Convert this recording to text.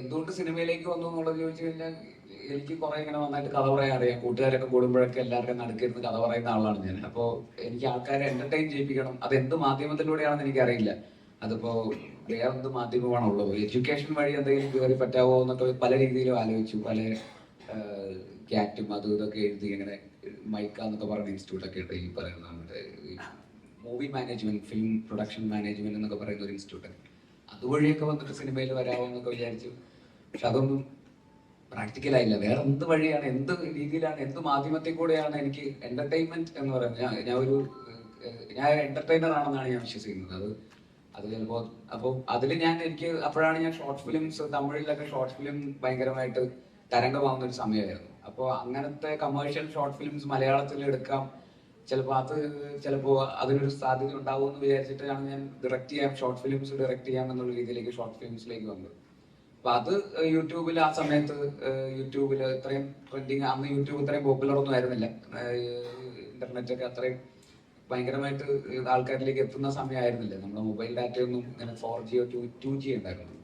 എന്തുകൊണ്ട് സിനിമയിലേക്ക് വന്നു എന്നുള്ളത് ചോദിച്ചു കഴിഞ്ഞാൽ എനിക്ക് കുറെ ഇങ്ങനെ നന്നായിട്ട് കഥ പറയാൻ അറിയാം. കൂട്ടുകാരൊക്കെ കൂടുമ്പോഴൊക്കെ എല്ലാവരുടെയും നടുക്കിരുന്ന് കഥ പറയുന്ന ആളാണ് ഞാൻ. അപ്പോൾ എനിക്ക് ആൾക്കാരെ എന്റർടൈൻ ചെയ്യിപ്പിക്കണം. അത് എന്ത് മാധ്യമത്തിലൂടെയാണെന്ന് എനിക്കറിയില്ല. അതിപ്പോ വേറെ എന്ത് മാധ്യമമാണുള്ളത്, എഡ്യൂക്കേഷൻ വഴി എന്തെങ്കിലും കയറി പറ്റാവോ എന്നൊക്കെ പല രീതിയിലും ആലോചിച്ചു. പല ക്യാറ്റും അതും ഇതൊക്കെ എഴുതി ഇങ്ങനെ മൈക്ക എന്നൊക്കെ പറയുന്ന ഇൻസ്റ്റിറ്റ്യൂട്ടൊക്കെ ഉണ്ട്. ഈ പറയുന്ന നമ്മുടെ movie management, film production management എന്നൊക്കെ പറയുന്ന ഒരു ഇൻസ്റ്റിറ്റ്യൂട്ട്. അതുവഴിയൊക്കെ വന്നിട്ട് സിനിമയിൽ വരാമോ എന്നൊക്കെ വിചാരിച്ചു. പക്ഷെ അതൊന്നും പ്രാക്ടിക്കൽ ആയില്ല. വേറെ എന്ത് വഴിയാണ്, എന്ത് രീതിയിലാണ്, എന്ത് മാധ്യമത്തിൽ കൂടെയാണ് എനിക്ക് എന്റർടൈൻമെന്റ് എന്ന് പറയുന്നത്? ഞാൻ എന്റർടൈനർ ആണെന്നാണ് ഞാൻ വിശ്വസിക്കുന്നത്. അത് ചിലപ്പോ അപ്പോൾ എനിക്ക് അപ്പോഴാണ് ഞാൻ ഷോർട്ട് ഫിലിംസ്, തമിഴിലൊക്കെ ഷോർട്ട് ഫിലിം ഭയങ്കരമായിട്ട് തരംഗമാവുന്ന ഒരു സമയമായിരുന്നു. അപ്പോൾ അങ്ങനത്തെ കമേഴ്ഷ്യൽ ഷോർട്ട് ഫിലിംസ് മലയാളത്തിൽ എടുക്കാം, ചിലപ്പോ അതിനൊരു സാധ്യത ഉണ്ടാവും എന്ന് വിചാരിച്ചിട്ടാണ് ഞാൻ ഷോർട്ട് ഫിലിംസ് ഡയറക്റ്റ് ചെയ്യാം എന്നുള്ള രീതിയിലേക്ക് ഷോർട്ട് ഫിലിംസിലേക്ക് വന്നത്. അപ്പൊ അത് യൂട്യൂബിൽ ആ സമയത്ത് യൂട്യൂബിൽ ഇത്രയും ട്രെൻഡിങ്, അന്ന് യൂട്യൂബ് ഇത്രയും പോപ്പുലർ ഒന്നും ആയിരുന്നില്ല. ഇന്റർനെറ്റ് ഒക്കെ അത്രയും ഭയങ്കരമായിട്ട് ആൾക്കാരിലേക്ക് എത്തുന്ന സമയമായിരുന്നില്ല. നമ്മുടെ മൊബൈൽ ഡാറ്റയൊന്നും ഇങ്ങനെ 4G 2G ഉണ്ടായിരുന്നു.